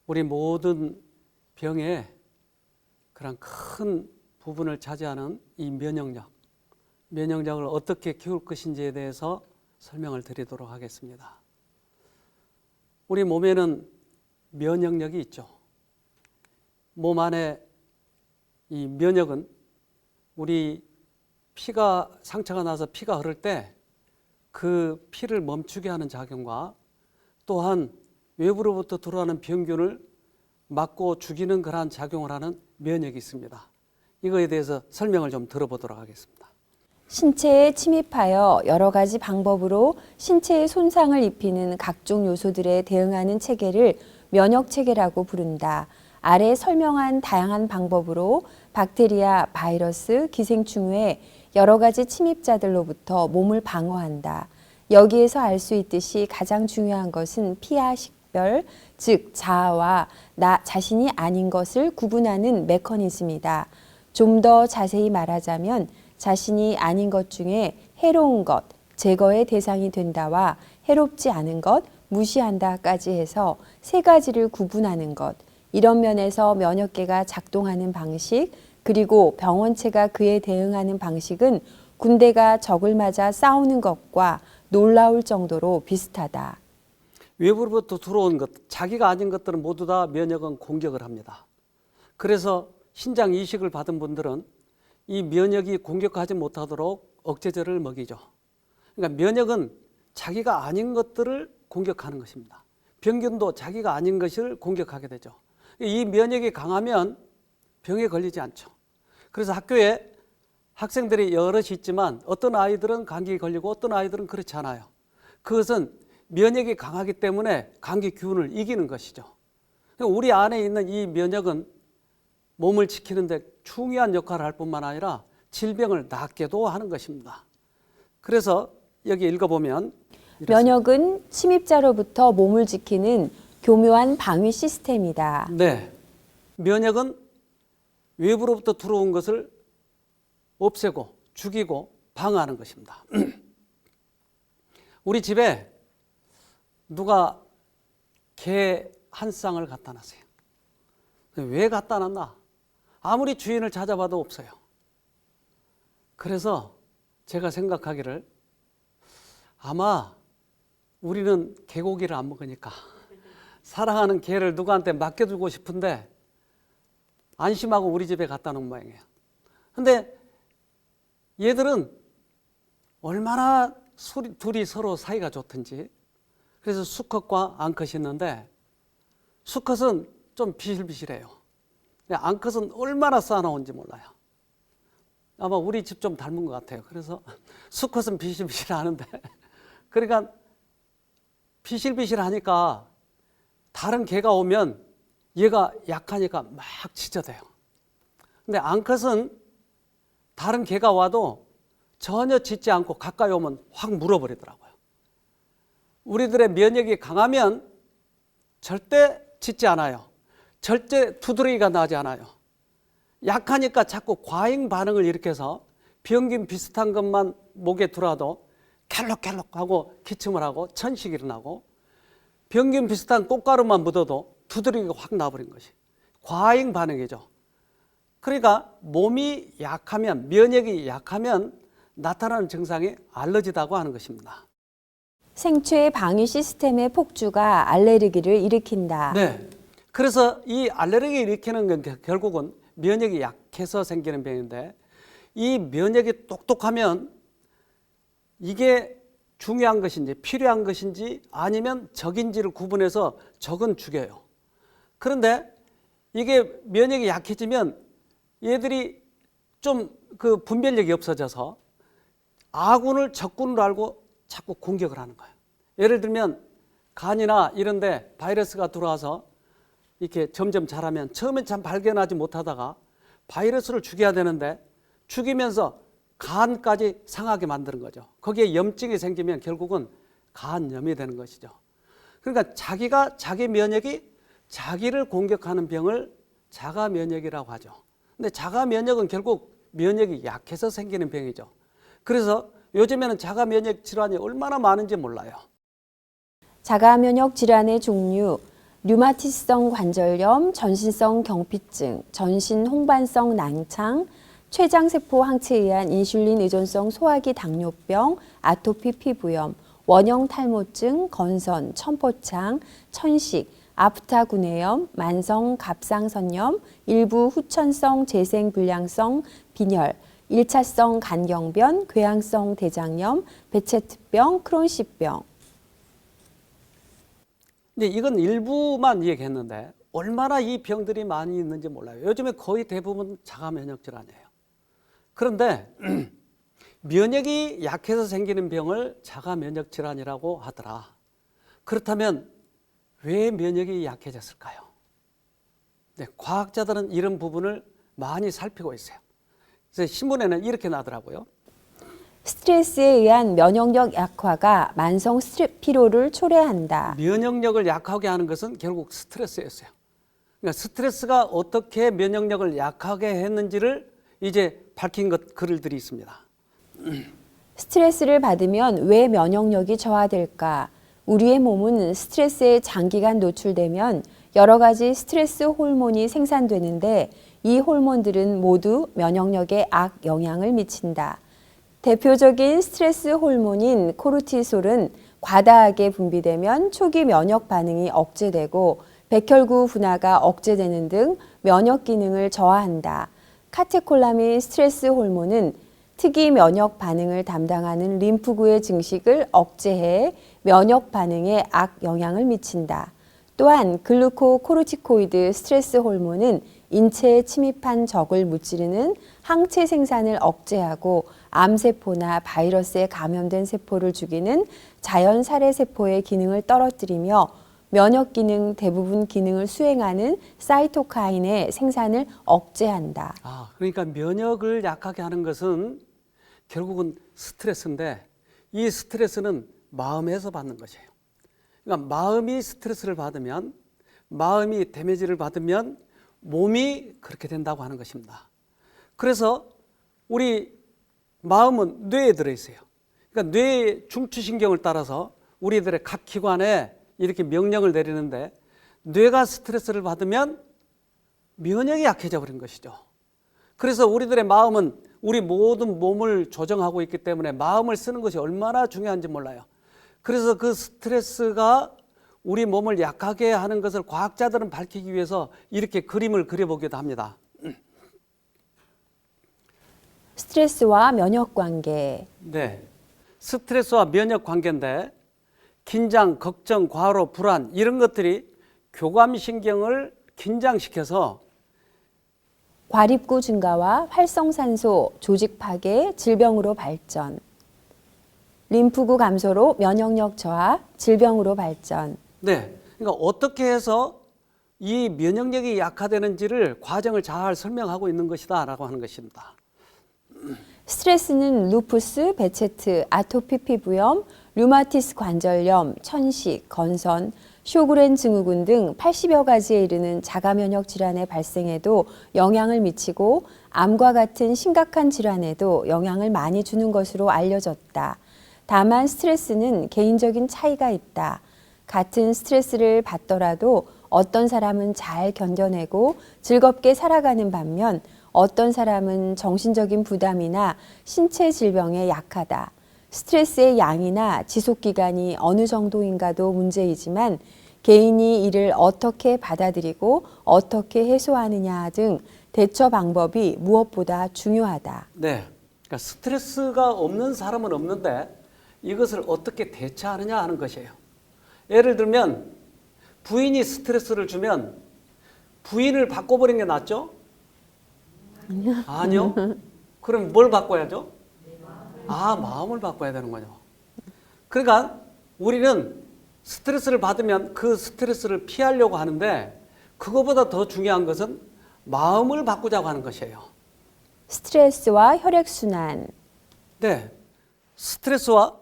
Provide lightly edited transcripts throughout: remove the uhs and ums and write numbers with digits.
우리 모든 병의 그런 큰 부분을 차지하는 이 면역력을 어떻게 키울 것인지에 대해서 설명을 드리도록 하겠습니다. 우리 몸에는 면역력이 있죠. 몸 안에 이 면역은 우리 상처가 나서 피가 흐를 때 그 피를 멈추게 하는 작용과 또한 외부로부터 들어오는 병균을 막고 죽이는 그러한 작용을 하는 면역이 있습니다. 이거에 대해서 설명을 좀 들어보도록 하겠습니다. 신체에 침입하여 여러 가지 방법으로 신체에 손상을 입히는 각종 요소들에 대응하는 체계를 면역체계라고 부른다. 아래 설명한 다양한 방법으로 박테리아, 바이러스, 기생충 외 여러 가지 침입자들로부터 몸을 방어한다. 여기에서 알 수 있듯이 가장 중요한 것은 피와 식별, 즉 자아와 나 자신이 아닌 것을 구분하는 메커니즘이다. 좀 더 자세히 말하자면 자신이 아닌 것 중에 해로운 것, 제거의 대상이 된다와 해롭지 않은 것, 무시한다까지 해서 세 가지를 구분하는 것. 이런 면에서 면역계가 작동하는 방식, 그리고 병원체가 그에 대응하는 방식은 군대가 적을 맞아 싸우는 것과 놀라울 정도로 비슷하다. 외부로부터 들어온 것, 자기가 아닌 것들은 모두 다 면역은 공격을 합니다. 그래서 신장 이식을 받은 분들은 이 면역이 공격하지 못하도록 억제제를 먹이죠. 그러니까 면역은 자기가 아닌 것들을 공격하는 것입니다. 병균도 자기가 아닌 것을 공격하게 되죠. 이 면역이 강하면 병에 걸리지 않죠. 그래서 학교에 학생들이 여럿이 있지만 어떤 아이들은 감기에 걸리고 어떤 아이들은 그렇지 않아요. 그것은 면역이 강하기 때문에 감기 기운을 이기는 것이죠. 우리 안에 있는 이 면역은 몸을 지키는 데 중요한 역할을 할 뿐만 아니라 질병을 낫게도 하는 것입니다. 그래서 여기 읽어보면 이렇습니다. 면역은 침입자로부터 몸을 지키는 교묘한 방위 시스템이다. 네, 면역은 외부로부터 들어온 것을 없애고 죽이고 방어하는 것입니다. 우리 집에 누가 개 한 쌍을 갖다 놨어요. 왜 갖다 놨나? 아무리 주인을 찾아봐도 없어요. 그래서 제가 생각하기를 아마 우리는 개고기를 안 먹으니까 사랑하는 개를 누구한테 맡겨두고 싶은데 안심하고 우리 집에 갖다 놓은 모양이에요. 근데 얘들은 얼마나 둘이 서로 사이가 좋든지 그래서 수컷과 암컷이 있는데 수컷은 좀 비실비실해요. 암컷은 얼마나 쌓아놓은지 몰라요. 아마 우리 집 좀 닮은 것 같아요. 그래서 수컷은 비실비실하는데 그러니까 비실비실하니까 다른 개가 오면 얘가 약하니까 막 짖어대요. 근데 암컷은 다른 개가 와도 전혀 짖지 않고 가까이 오면 확 물어버리더라고요. 우리들의 면역이 강하면 절대 짖지 않아요. 절대 두드러기가 나지 않아요. 약하니까 자꾸 과잉 반응을 일으켜서 병균 비슷한 것만 목에 들어와도 갤럭갤럭 하고 기침을 하고 천식이 일어나고 병균 비슷한 꽃가루만 묻어도 두드러기가 확 나버린 것이 과잉 반응이죠. 그러니까 몸이 약하면, 면역이 약하면 나타나는 증상이 알러지다고 하는 것입니다. 생체 방위 시스템의 폭주가 알레르기를 일으킨다. 네. 그래서 이 알레르기를 일으키는 건 결국은 면역이 약해서 생기는 병인데 이 면역이 똑똑하면 이게 중요한 것인지 필요한 것인지 아니면 적인지를 구분해서 적은 죽여요. 그런데 이게 면역이 약해지면 얘들이 좀 그 분별력이 없어져서 아군을 적군으로 알고 자꾸 공격을 하는 거예요. 예를 들면 간이나 이런 데 바이러스가 들어와서 이렇게 점점 자라면 처음엔 참 발견하지 못하다가 바이러스를 죽여야 되는데 죽이면서 간까지 상하게 만드는 거죠. 거기에 염증이 생기면 결국은 간염이 되는 것이죠. 그러니까 자기 면역이 자기를 공격하는 병을 자가 면역이라고 하죠. 근데 자가 면역은 결국 면역이 약해서 생기는 병이죠. 그래서 요즘에는 자가 면역 질환이 얼마나 많은지 몰라요. 자가 면역 질환의 종류, 류마티스성 관절염, 전신성 경피증, 전신 홍반성 난창, 췌장세포 항체에 의한 인슐린 의존성 소화기 당뇨병, 아토피 피부염, 원형 탈모증, 건선, 천포창, 천식, 아프타 구내염, 만성 갑상선염, 일부 후천성 재생불량성 빈혈, 1차성 간경변, 궤양성 대장염, 베체트병, 크론시병. 근데 이건 일부만 얘기했는데 얼마나 이 병들이 많이 있는지 몰라요. 요즘에 거의 대부분 자가 면역 질환이에요. 그런데 면역이 약해서 생기는 병을 자가 면역 질환이라고 하더라. 그렇다면 왜 면역이 약해졌을까요? 네, 과학자들은 이런 부분을 많이 살피고 있어요. 그래서 신문에는 이렇게 나더라고요. 스트레스에 의한 면역력 약화가 만성 피로를 초래한다. 면역력을 약하게 하는 것은 결국 스트레스였어요. 그러니까 스트레스가 어떻게 면역력을 약하게 했는지를 이제 밝힌 글들이 있습니다. 스트레스를 받으면 왜 면역력이 저하될까? 우리의 몸은 스트레스에 장기간 노출되면 여러 가지 스트레스 호르몬이 생산되는데 이 호르몬들은 모두 면역력에 악 영향을 미친다. 대표적인 스트레스 호르몬인 코르티솔은 과다하게 분비되면 초기 면역 반응이 억제되고 백혈구 분화가 억제되는 등 면역 기능을 저하한다. 카테콜라민 스트레스 호르몬은 특이 면역 반응을 담당하는 림프구의 증식을 억제해 면역 반응에 악 영향을 미친다. 또한 글루코코르티코이드 스트레스 호르몬은 인체에 침입한 적을 무찌르는 항체 생산을 억제하고 암세포나 바이러스에 감염된 세포를 죽이는 자연 살해 세포의 기능을 떨어뜨리며 면역 기능 대부분 기능을 수행하는 사이토카인의 생산을 억제한다. 그러니까 면역을 약하게 하는 것은 결국은 스트레스인데 이 스트레스는 마음에서 받는 것이에요. 그러니까 마음이 스트레스를 받으면 마음이 데미지를 받으면 몸이 그렇게 된다고 하는 것입니다. 그래서 우리 마음은 뇌에 들어있어요. 그러니까 뇌의 중추신경을 따라서 우리들의 각 기관에 이렇게 명령을 내리는데 뇌가 스트레스를 받으면 면역이 약해져 버린 것이죠. 그래서 우리들의 마음은 우리 모든 몸을 조정하고 있기 때문에 마음을 쓰는 것이 얼마나 중요한지 몰라요. 그래서 그 스트레스가 우리 몸을 약하게 하는 것을 과학자들은 밝히기 위해서 이렇게 그림을 그려보기도 합니다. 스트레스와 면역 관계. 네, 스트레스와 면역 관계인데 긴장, 걱정, 과로, 불안 이런 것들이 교감신경을 긴장시켜서 과립구 증가와 활성산소, 조직 파괴, 질병으로 발전. 림프구 감소로 면역력 저하, 질병으로 발전. 네, 그러니까 어떻게 해서 이 면역력이 약화되는지를 과정을 잘 설명하고 있는 것이다라고 하는 것입니다. 스트레스는 루푸스, 베체트, 아토피 피부염, 류마티스 관절염, 천식, 건선, 쇼그렌 증후군 등 80여 가지에 이르는 자가 면역 질환의 발생에도 영향을 미치고 암과 같은 심각한 질환에도 영향을 많이 주는 것으로 알려졌다. 다만 스트레스는 개인적인 차이가 있다. 같은 스트레스를 받더라도 어떤 사람은 잘 견뎌내고 즐겁게 살아가는 반면 어떤 사람은 정신적인 부담이나 신체 질병에 약하다. 스트레스의 양이나 지속기간이 어느 정도인가도 문제이지만 개인이 이를 어떻게 받아들이고 어떻게 해소하느냐 등 대처 방법이 무엇보다 중요하다. 네, 그러니까 스트레스가 없는 사람은 없는데 이것을 어떻게 대처하느냐 하는 것이에요. 예를 들면 부인이 스트레스를 주면 부인을 바꿔버리는 게 낫죠? 아니요. 그럼 뭘 바꿔야죠? 마음을 바꿔야 되는 거죠. 그러니까 우리는 스트레스를 받으면 그 스트레스를 피하려고 하는데 그거보다 더 중요한 것은 마음을 바꾸자고 하는 것이에요. 스트레스와 혈액순환. 네, 스트레스와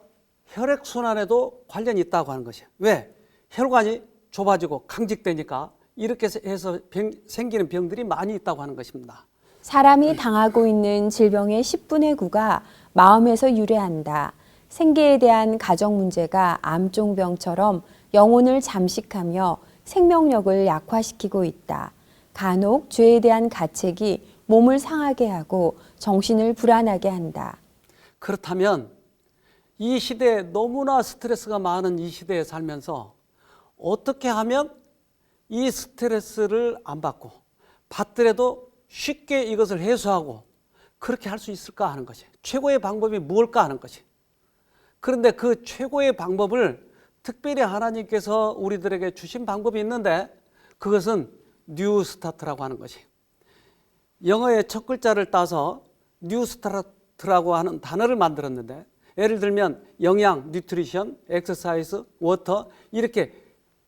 혈액순환에도 관련이 있다고 하는 것이에요. 왜? 혈관이 좁아지고 강직되니까 이렇게 해서 생기는 병들이 많이 있다고 하는 것입니다. 사람이 당하고 있는 질병의 10분의 9가 마음에서 유래한다. 생계에 대한 가정 문제가 암종병처럼 영혼을 잠식하며 생명력을 약화시키고 있다. 간혹 죄에 대한 가책이 몸을 상하게 하고 정신을 불안하게 한다. 그렇다면 이 시대에 너무나 스트레스가 많은 이 시대에 살면서 어떻게 하면 이 스트레스를 안 받고 받더라도 쉽게 이것을 해소하고 그렇게 할 수 있을까 하는 것이 최고의 방법이 무엇일까 하는 것이. 그런데 그 최고의 방법을 특별히 하나님께서 우리들에게 주신 방법이 있는데 그것은 뉴 스타트라고 하는 것이. 영어의 첫 글자를 따서 뉴 스타트라고 하는 단어를 만들었는데 예를 들면 영양, 뉴트리션, 엑서사이즈, 워터 이렇게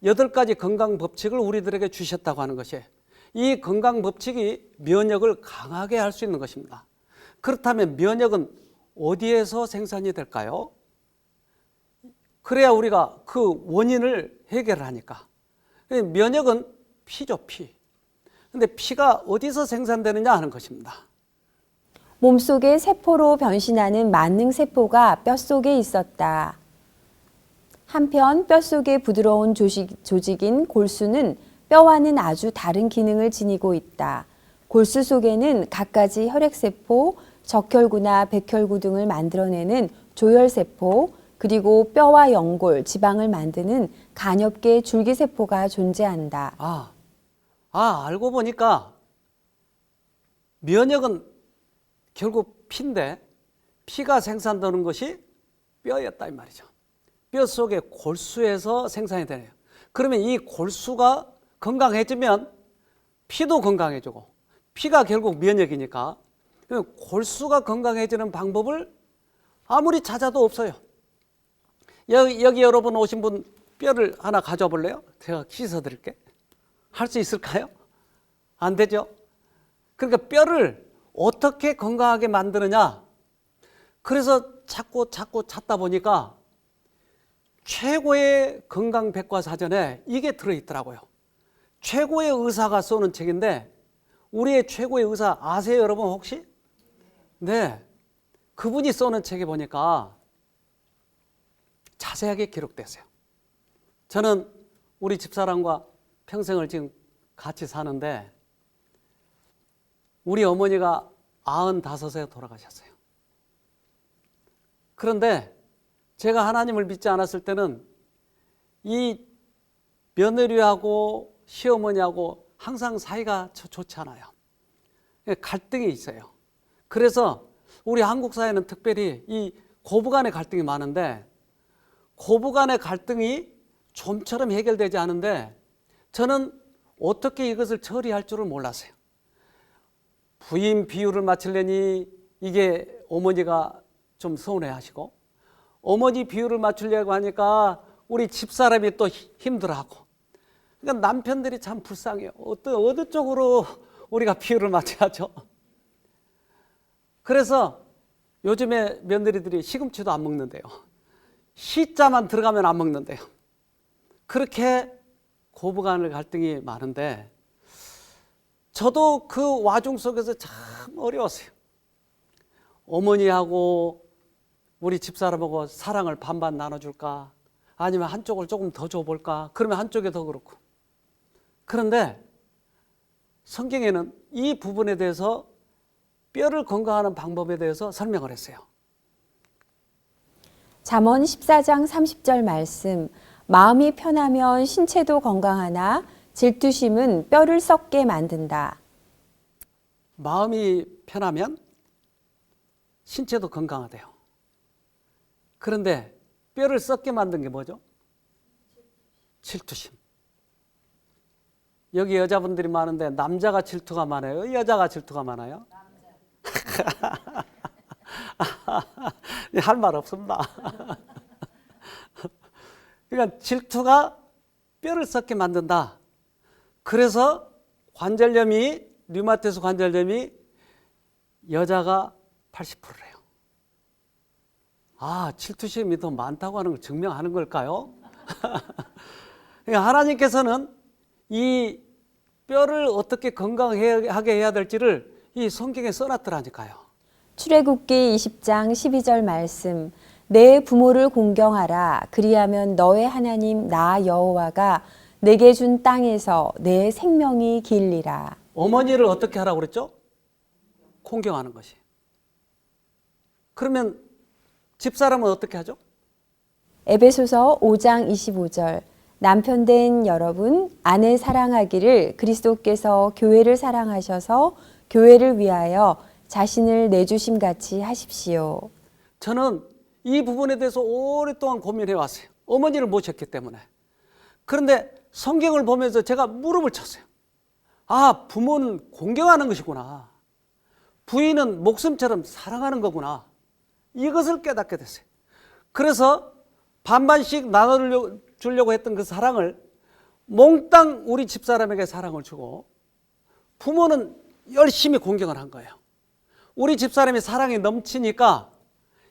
8가지 건강 법칙을 우리들에게 주셨다고 하는 것이에요. 이 건강 법칙이 면역을 강하게 할 수 있는 것입니다. 그렇다면 면역은 어디에서 생산이 될까요? 그래야 우리가 그 원인을 해결하니까. 면역은 피죠, 피. 근데 피가 어디서 생산되느냐 하는 것입니다. 몸속의 세포로 변신하는 만능세포가 뼛속에 있었다. 한편 뼛속의 부드러운 조직인 골수는 뼈와는 아주 다른 기능을 지니고 있다. 골수 속에는 갖가지 혈액세포, 적혈구나 백혈구 등을 만들어내는 조혈세포, 그리고 뼈와 연골, 지방을 만드는 간엽계 줄기세포가 존재한다. 알고 보니까 면역은 결국 피인데 피가 생산되는 것이 뼈였다 이 말이죠. 뼈 속의 골수에서 생산이 되네요. 그러면 이 골수가 건강해지면 피도 건강해지고 피가 결국 면역이니까 골수가 건강해지는 방법을 아무리 찾아도 없어요. 여기 여러분 오신 분 뼈를 하나 가져와 볼래요? 제가 씻어 드릴게. 할 수 있을까요? 안 되죠? 그러니까 뼈를 어떻게 건강하게 만드느냐. 그래서 자꾸 찾다 보니까 최고의 건강 백과사전에 이게 들어있더라고요. 최고의 의사가 써는 책인데 우리의 최고의 의사 아세요 여러분 혹시? 네, 그분이 써는 책에 보니까 자세하게 기록됐어요. 저는 우리 집사람과 평생을 지금 같이 사는데 우리 어머니가 95세 돌아가셨어요. 그런데 제가 하나님을 믿지 않았을 때는 이 며느리하고 시어머니하고 항상 사이가 좋지 않아요. 갈등이 있어요. 그래서 우리 한국 사회는 특별히 이 고부간의 갈등이 많은데 고부간의 갈등이 좀처럼 해결되지 않은데 저는 어떻게 이것을 처리할 줄을 몰랐어요. 부인 비유를 맞추려니 이게 어머니가 좀 서운해하시고 어머니 비유를 맞추려고 하니까 우리 집사람이 또 힘들어하고 그러니까 남편들이 참 불쌍해요. 어느 쪽으로 우리가 비유를 맞춰야죠. 그래서 요즘에 며느리들이 시금치도 안 먹는데요. 시자만 들어가면 안 먹는데요. 그렇게 고부간의 갈등이 많은데 저도 그 와중 속에서 참 어려웠어요. 어머니하고 우리 집사람하고 사랑을 반반 나눠줄까? 아니면 한쪽을 조금 더 줘볼까? 그러면 한쪽이 더 그렇고. 그런데 성경에는 이 부분에 대해서 뼈를 건강하는 방법에 대해서 설명을 했어요. 잠언 14장 30절 말씀. 마음이 편하면 신체도 건강하나 질투심은 뼈를 썩게 만든다. 마음이 편하면 신체도 건강하대요. 그런데 뼈를 썩게 만든 게 뭐죠? 질투심. 여기 여자분들이 많은데 남자가 질투가 많아요? 여자가 질투가 많아요? 할 말 없습니다. 그러니까 질투가 뼈를 썩게 만든다. 그래서 관절염이 류마티스 관절염이 여자가 80%래요. 질투심이 더 많다고 하는 걸 증명하는 걸까요? 그러니까 하나님께서는 이 뼈를 어떻게 건강하게 해야 될지를 이 성경에 써놨더라니까요. 출애굽기 20장 12절 말씀. 내 부모를 공경하라. 그리하면 너의 하나님 나 여호와가 내게 준 땅에서 내 생명이 길리라. 어머니를 어떻게 하라고 그랬죠? 공경하는 것이. 그러면 집사람은 어떻게 하죠? 에베소서 5장 25절. 남편 된 여러분, 아내 사랑하기를 그리스도께서 교회를 사랑하셔서 교회를 위하여 자신을 내주심 같이 하십시오. 저는 이 부분에 대해서 오랫동안 고민해 왔어요. 어머니를 모셨기 때문에. 그런데 성경을 보면서 제가 무릎을 쳤어요. 아, 부모는 공경하는 것이구나. 부인은 목숨처럼 사랑하는 거구나. 이것을 깨닫게 됐어요. 그래서 반반씩 나눠주려고 했던 그 사랑을 몽땅 우리 집사람에게 사랑을 주고 부모는 열심히 공경을 한 거예요. 우리 집사람이 사랑이 넘치니까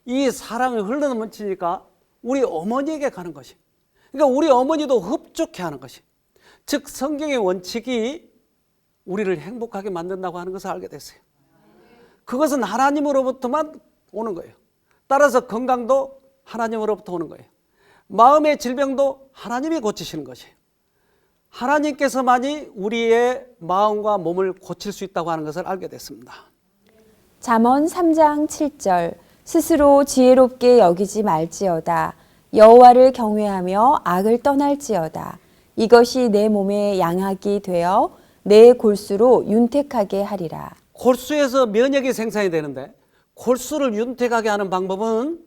이 사랑이 흘러넘치니까 우리 어머니에게 가는 것이. 그러니까 우리 어머니도 흡족해 하는 것이. 즉 성경의 원칙이 우리를 행복하게 만든다고 하는 것을 알게 됐어요. 그것은 하나님으로부터만 오는 거예요. 따라서 건강도 하나님으로부터 오는 거예요. 마음의 질병도 하나님이 고치시는 것이에요. 하나님께서만이 우리의 마음과 몸을 고칠 수 있다고 하는 것을 알게 됐습니다. 잠언 3장 7절. 스스로 지혜롭게 여기지 말지어다. 여호와를 경외하며 악을 떠날지어다. 이것이 내 몸에 양학이 되어 내 골수로 윤택하게 하리라. 골수에서 면역이 생산이 되는데 골수를 윤택하게 하는 방법은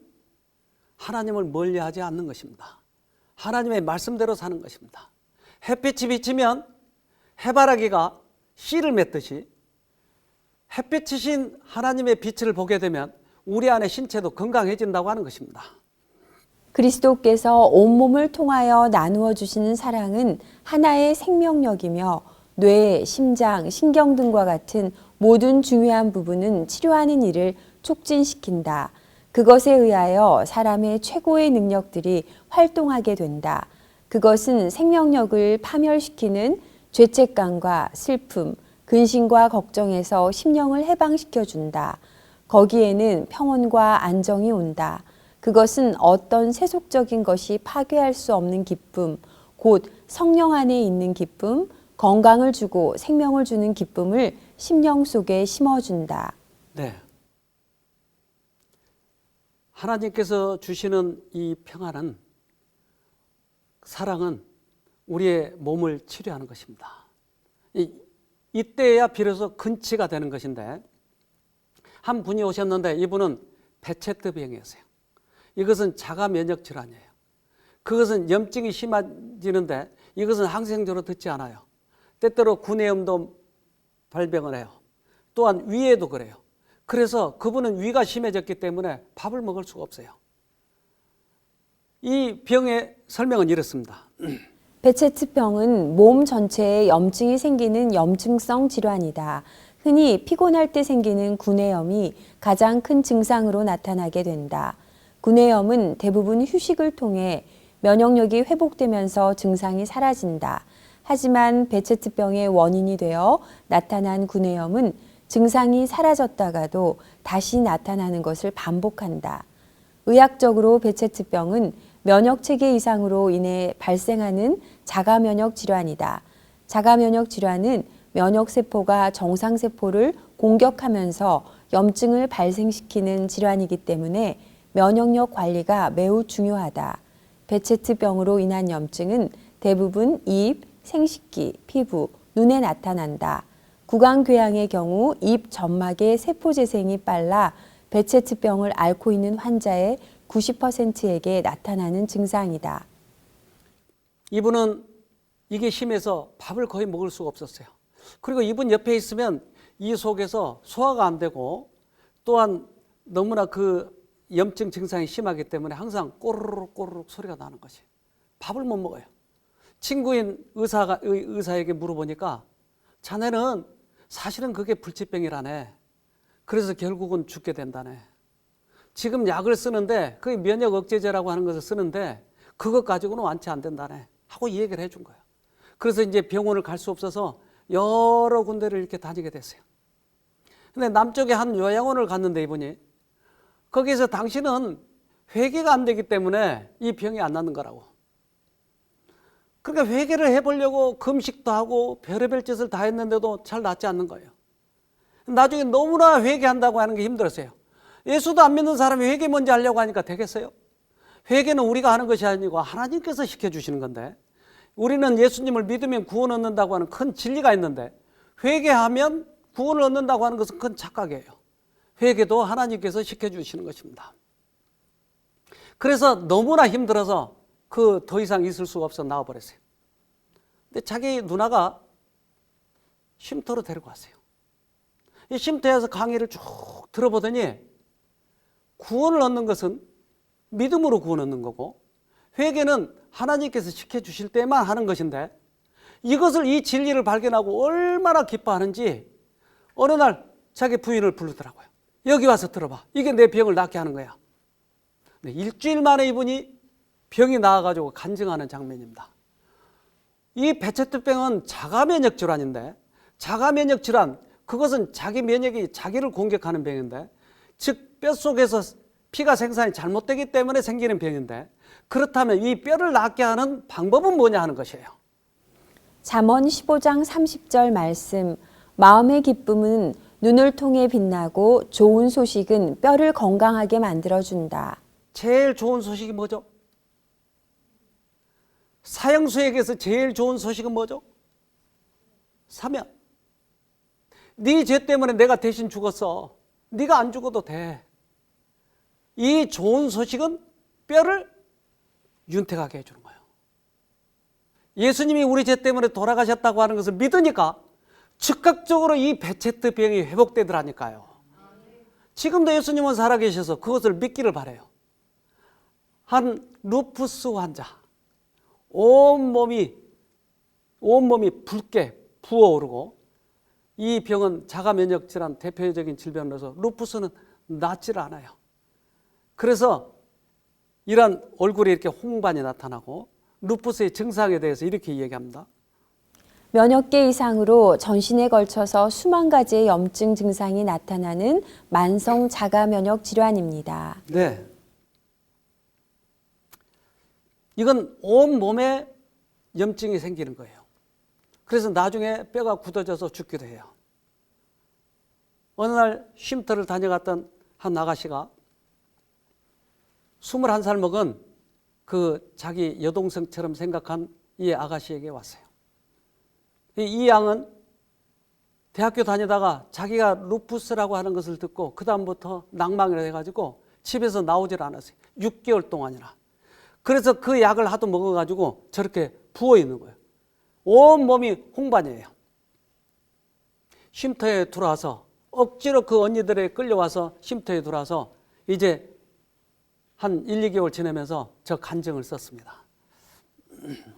하나님을 멀리하지 않는 것입니다. 하나님의 말씀대로 사는 것입니다. 햇빛이 비치면 해바라기가 씨를 맺듯이 햇빛이신 하나님의 빛을 보게 되면 우리 안의 신체도 건강해진다고 하는 것입니다. 그리스도께서 온몸을 통하여 나누어 주시는 사랑은 하나의 생명력이며 뇌, 심장, 신경 등과 같은 모든 중요한 부분은 치료하는 일을 촉진시킨다. 그것에 의하여 사람의 최고의 능력들이 활동하게 된다. 그것은 생명력을 파멸시키는 죄책감과 슬픔, 근심과 걱정에서 심령을 해방시켜 준다. 거기에는 평온과 안정이 온다. 그것은 어떤 세속적인 것이 파괴할 수 없는 기쁨, 곧 성령 안에 있는 기쁨, 건강을 주고 생명을 주는 기쁨을 심령 속에 심어준다. 네. 하나님께서 주시는 이 평안은, 사랑은 우리의 몸을 치료하는 것입니다. 이때야 비로소 근치가 되는 것인데, 한 분이 오셨는데 이분은 베체트 병이었어요. 이것은 자가 면역 질환이에요. 그것은 염증이 심해지는데 이것은 항생제로 듣지 않아요. 때때로 구내염도 발병을 해요. 또한 위에도 그래요. 그래서 그분은 위가 심해졌기 때문에 밥을 먹을 수가 없어요. 이 병의 설명은 이렇습니다. 베체트병은 몸 전체에 염증이 생기는 염증성 질환이다. 흔히 피곤할 때 생기는 구내염이 가장 큰 증상으로 나타나게 된다. 구내염은 대부분 휴식을 통해 면역력이 회복되면서 증상이 사라진다. 하지만 베체트병의 원인이 되어 나타난 구내염은 증상이 사라졌다가도 다시 나타나는 것을 반복한다. 의학적으로 베체트병은 면역체계 이상으로 인해 발생하는 자가면역 질환이다. 자가면역 질환은 면역세포가 정상세포를 공격하면서 염증을 발생시키는 질환이기 때문에 면역력 관리가 매우 중요하다. 베체트병으로 인한 염증은 대부분 입, 생식기, 피부, 눈에 나타난다. 구강궤양의 경우 입 점막의 세포 재생이 빨라 베체트병을 앓고 있는 환자의 90%에게 나타나는 증상이다. 이분은 이게 심해서 밥을 거의 먹을 수가 없었어요. 그리고 이분 옆에 있으면 이 속에서 소화가 안 되고 또한 너무나 그 염증 증상이 심하기 때문에 항상 꼬르륵 꼬르륵 소리가 나는 것이. 밥을 못 먹어요. 친구인 의사에게 물어보니까 자네는 사실은 그게 불치병이라네. 그래서 결국은 죽게 된다네. 지금 약을 쓰는데 그게 면역 억제제라고 하는 것을 쓰는데 그것 가지고는 완치 안 된다네 하고 이 얘기를 해준 거예요. 그래서 이제 병원을 갈 수 없어서 여러 군데를 이렇게 다니게 됐어요. 근데 남쪽에 한 요양원을 갔는데 이분이 거기에서 당신은 회개가 안 되기 때문에 이 병이 안 낫는 거라고. 그러니까 회개를 해보려고 금식도 하고 별의별 짓을 다 했는데도 잘 낫지 않는 거예요. 나중에 너무나 회개한다고 하는 게 힘들었어요. 예수도 안 믿는 사람이 회개 먼저 하려고 하니까 되겠어요? 회개는 우리가 하는 것이 아니고 하나님께서 시켜주시는 건데, 우리는 예수님을 믿으면 구원 얻는다고 하는 큰 진리가 있는데, 회개하면 구원을 얻는다고 하는 것은 큰 착각이에요. 회개도 하나님께서 시켜주시는 것입니다. 그래서 너무나 힘들어서 더 이상 있을 수가 없어 나와버렸어요. 근데 자기 누나가 쉼터로 데리고 왔어요. 이 쉼터에서 강의를 쭉 들어보더니 구원을 얻는 것은 믿음으로 구원 얻는 거고, 회개는 하나님께서 시켜주실 때만 하는 것인데, 이것을 이 진리를 발견하고 얼마나 기뻐하는지 어느 날 자기 부인을 부르더라고요. 여기 와서 들어봐. 이게 내 병을 낫게 하는 거야. 네, 일주일 만에 이분이 병이 나아가지고 간증하는 장면입니다. 이 배체특병은 자가면역 질환인데, 자가면역 질환, 그것은 자기 면역이 자기를 공격하는 병인데, 즉 뼛속에서 피가 생산이 잘못되기 때문에 생기는 병인데, 그렇다면 이 뼈를 낫게 하는 방법은 뭐냐 하는 것이에요. 잠언 15장 30절 말씀, 마음의 기쁨은 눈을 통해 빛나고 좋은 소식은 뼈를 건강하게 만들어준다. 제일 좋은 소식이 뭐죠? 사형수에게서 제일 좋은 소식은 뭐죠? 사면. 네 죄 때문에 내가 대신 죽었어. 네가 안 죽어도 돼. 이 좋은 소식은 뼈를 윤택하게 해주는 거예요. 예수님이 우리 죄 때문에 돌아가셨다고 하는 것을 믿으니까 즉각적으로 이 배체트 병이 회복되더라니까요. 지금도 예수님은 살아계셔서 그것을 믿기를 바라요. 한 루푸스 환자, 온몸이 붉게 부어오르고, 이 병은 자가면역 질환 대표적인 질병으로서 루푸스는 낫지를 않아요. 그래서 이런 얼굴에 이렇게 홍반이 나타나고, 루푸스의 증상에 대해서 이렇게 얘기합니다. 면역 개 이상으로 전신에 걸쳐서 수만 가지의 염증 증상이 나타나는 만성 자가면역 질환입니다. 네. 이건 온몸에 염증이 생기는 거예요. 그래서 나중에 뼈가 굳어져서 죽기도 해요. 어느 날 쉼터를 다녀갔던 한 아가씨가 21살 먹은 그 자기 여동생처럼 생각한 이 아가씨에게 왔어요. 이 양은 대학교 다니다가 자기가 루푸스라고 하는 것을 듣고 그 다음부터 낭망을 해가지고 집에서 나오질 않았어요. 6개월 동안이나. 그래서 그 약을 하도 먹어가지고 저렇게 부어있는 거예요. 온몸이 홍반이에요. 쉼터에 들어와서 억지로 그 언니들에 끌려와서 쉼터에 들어와서 이제 한 1, 2개월 지내면서 저 간증을 썼습니다.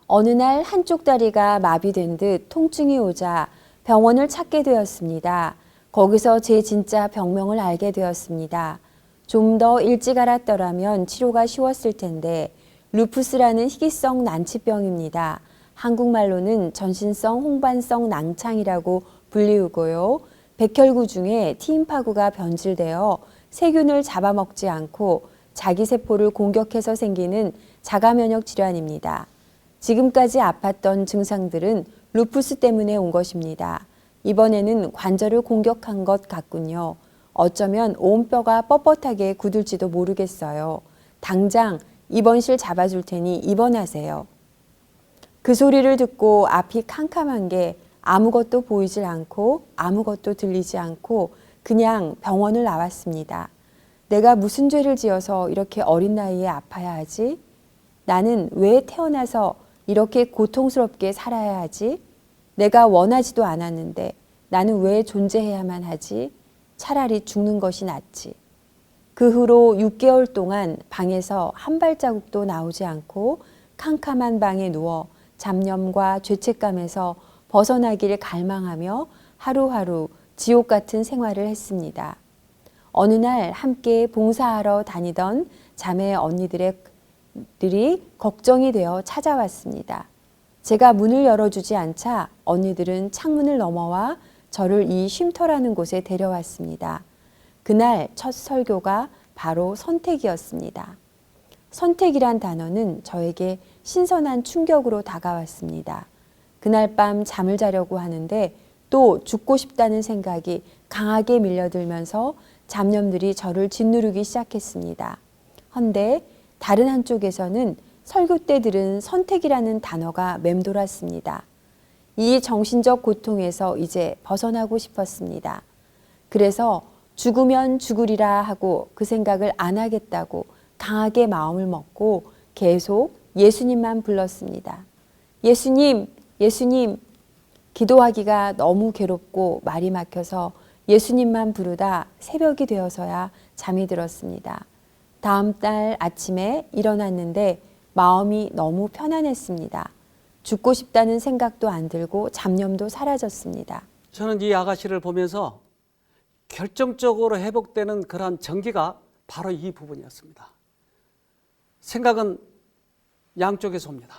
어느 날 한쪽 다리가 마비된 듯 통증이 오자 병원을 찾게 되었습니다. 거기서 제 진짜 병명을 알게 되었습니다. 좀 더 일찍 알았더라면 치료가 쉬웠을 텐데, 루푸스라는 희귀성 난치병입니다. 한국말로는 전신성 홍반성 낭창이라고 불리우고요. 백혈구 중에 T임파구가 변질되어 세균을 잡아먹지 않고 자기 세포를 공격해서 생기는 자가면역 질환입니다. 지금까지 아팠던 증상들은 루푸스 때문에 온 것입니다. 이번에는 관절을 공격한 것 같군요. 어쩌면 온 뼈가 뻣뻣하게 굳을지도 모르겠어요. 당장 입원실 잡아줄 테니 입원하세요. 그 소리를 듣고 앞이 캄캄한 게 아무것도 보이질 않고 아무것도 들리지 않고 그냥 병원을 나왔습니다. 내가 무슨 죄를 지어서 이렇게 어린 나이에 아파야 하지? 나는 왜 태어나서 이렇게 고통스럽게 살아야 하지? 내가 원하지도 않았는데 나는 왜 존재해야만 하지? 차라리 죽는 것이 낫지. 그 후로 6개월 동안 방에서 한 발자국도 나오지 않고 캄캄한 방에 누워 잡념과 죄책감에서 벗어나기를 갈망하며 하루하루 지옥 같은 생활을 했습니다. 어느 날 함께 봉사하러 다니던 자매 언니들이 걱정이 되어 찾아왔습니다. 제가 문을 열어주지 않자 언니들은 창문을 넘어와 저를 이 쉼터라는 곳에 데려왔습니다. 그날 첫 설교가 바로 선택이었습니다. 선택이란 단어는 저에게 신선한 충격으로 다가왔습니다. 그날 밤 잠을 자려고 하는데 또 죽고 싶다는 생각이 강하게 밀려들면서 잡념들이 저를 짓누르기 시작했습니다. 헌데 다른 한쪽에서는 설교 때 들은 선택이라는 단어가 맴돌았습니다. 이 정신적 고통에서 이제 벗어나고 싶었습니다. 그래서 죽으면 죽으리라 하고 그 생각을 안 하겠다고 강하게 마음을 먹고 계속 예수님만 불렀습니다. 예수님, 예수님. 기도하기가 너무 괴롭고 말이 막혀서 예수님만 부르다 새벽이 되어서야 잠이 들었습니다. 다음 날 아침에 일어났는데 마음이 너무 편안했습니다. 죽고 싶다는 생각도 안 들고 잡념도 사라졌습니다. 저는 이 아가씨를 보면서 결정적으로 회복되는 그러한 전기가 바로 이 부분이었습니다. 생각은 양쪽에서 옵니다.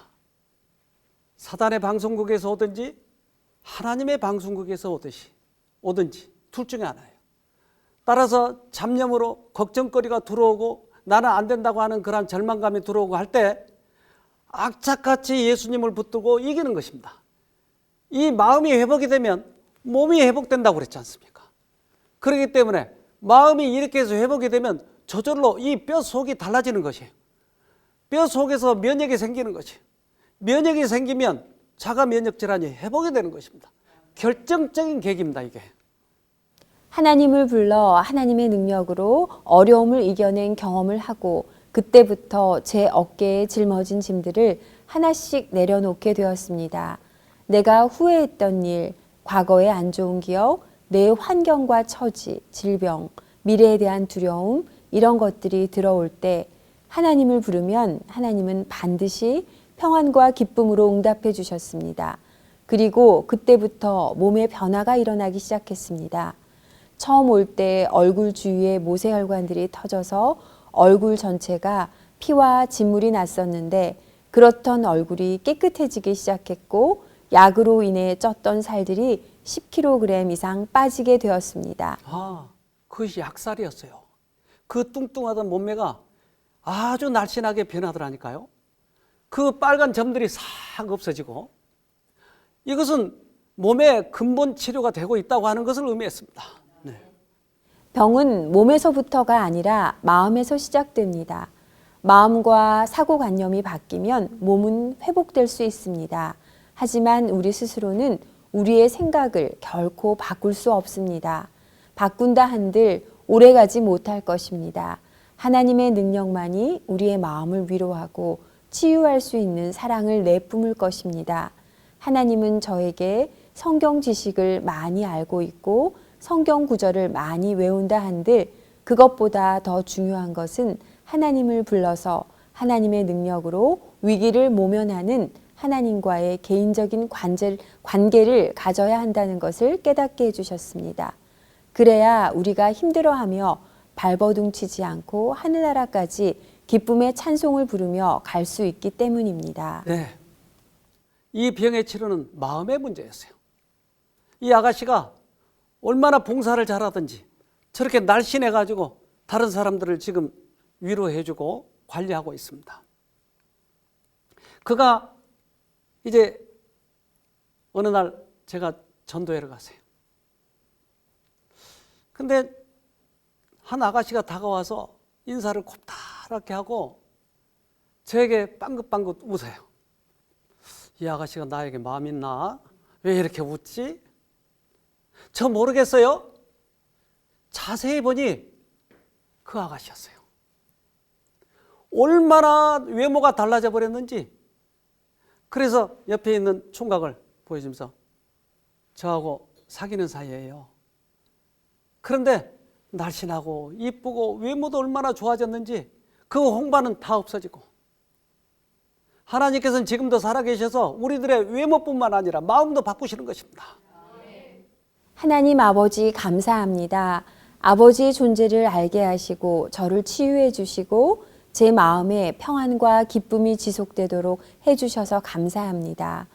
사단의 방송국에서 오든지 하나님의 방송국에서 오든지 둘 중에 하나예요. 따라서 잡념으로 걱정거리가 들어오고 나는 안 된다고 하는 그런 절망감이 들어오고 할 때 악착같이 예수님을 붙들고 이기는 것입니다. 이 마음이 회복이 되면 몸이 회복된다고 그랬지 않습니까? 그렇기 때문에 마음이 이렇게 해서 회복이 되면 저절로 이 뼈 속이 달라지는 것이에요. 뼈 속에서 면역이 생기는 것이에요. 면역이 생기면 자가 면역 질환이 회복이 되는 것입니다. 결정적인 계기입니다, 이게. 하나님을 불러 하나님의 능력으로 어려움을 이겨낸 경험을 하고 그때부터 제 어깨에 짊어진 짐들을 하나씩 내려놓게 되었습니다. 내가 후회했던 일, 과거의 안 좋은 기억, 내 환경과 처지, 질병, 미래에 대한 두려움 이런 것들이 들어올 때 하나님을 부르면 하나님은 반드시 평안과 기쁨으로 응답해 주셨습니다. 그리고 그때부터 몸에 변화가 일어나기 시작했습니다. 처음 올 때 얼굴 주위에 모세혈관들이 터져서 얼굴 전체가 피와 진물이 났었는데 그렇던 얼굴이 깨끗해지기 시작했고 약으로 인해 쪘던 살들이 10kg 이상 빠지게 되었습니다. 그것이 약살이었어요. 그 뚱뚱하던 몸매가 아주 날씬하게 변하더라니까요. 그 빨간 점들이 싹 없어지고 이것은 몸의 근본 치료가 되고 있다고 하는 것을 의미했습니다. 네. 병은 몸에서부터가 아니라 마음에서 시작됩니다. 마음과 사고관념이 바뀌면 몸은 회복될 수 있습니다. 하지만 우리 스스로는 우리의 생각을 결코 바꿀 수 없습니다. 바꾼다 한들 오래가지 못할 것입니다. 하나님의 능력만이 우리의 마음을 위로하고 치유할 수 있는 사랑을 내뿜을 것입니다. 하나님은 저에게 성경 지식을 많이 알고 있고 성경 구절을 많이 외운다 한들 그것보다 더 중요한 것은 하나님을 불러서 하나님의 능력으로 위기를 모면하는 하나님과의 개인적인 관계를 가져야 한다는 것을 깨닫게 해주셨습니다. 그래야 우리가 힘들어하며 발버둥치지 않고 하늘나라까지 기쁨의 찬송을 부르며 갈 수 있기 때문입니다. 네. 이 병의 치료는 마음의 문제였어요. 이 아가씨가 얼마나 봉사를 잘하든지 저렇게 날씬해가지고 다른 사람들을 지금 위로해주고 관리하고 있습니다. 그가 이제 어느 날 제가 전도회를 갔어요. 근데 한 아가씨가 다가와서 인사를 곱다랗게 하고 저에게 빵긋빵긋 웃어요. 이 아가씨가 나에게 마음 있나? 왜 이렇게 웃지? 저 모르겠어요. 자세히 보니 그 아가씨였어요. 얼마나 외모가 달라져 버렸는지. 그래서 옆에 있는 총각을 보여주면서 저하고 사귀는 사이예요. 그런데 날씬하고 이쁘고 외모도 얼마나 좋아졌는지 그 홍반은 다 없어지고 하나님께서는 지금도 살아계셔서 우리들의 외모뿐만 아니라 마음도 바꾸시는 것입니다. 하나님 아버지 감사합니다. 아버지의 존재를 알게 하시고 저를 치유해 주시고 제 마음에 평안과 기쁨이 지속되도록 해주셔서 감사합니다.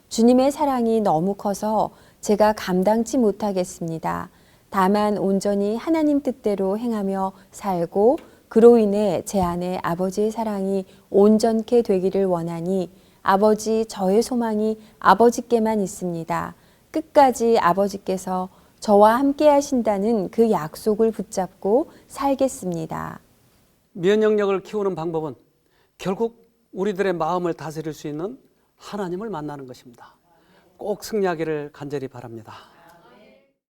주님의 사랑이 너무 커서 제가 감당치 못하겠습니다. 다만 온전히 하나님 뜻대로 행하며 살고 그로 인해 제 안에 아버지의 사랑이 온전케 되기를 원하니 아버지 저의 소망이 아버지께만 있습니다. 끝까지 아버지께서 저와 함께 하신다는 그 약속을 붙잡고 살겠습니다. 면역력을 키우는 방법은 결국 우리들의 마음을 다스릴 수 있는 하나님을 만나는 것입니다. 꼭 승리하기를 간절히 바랍니다.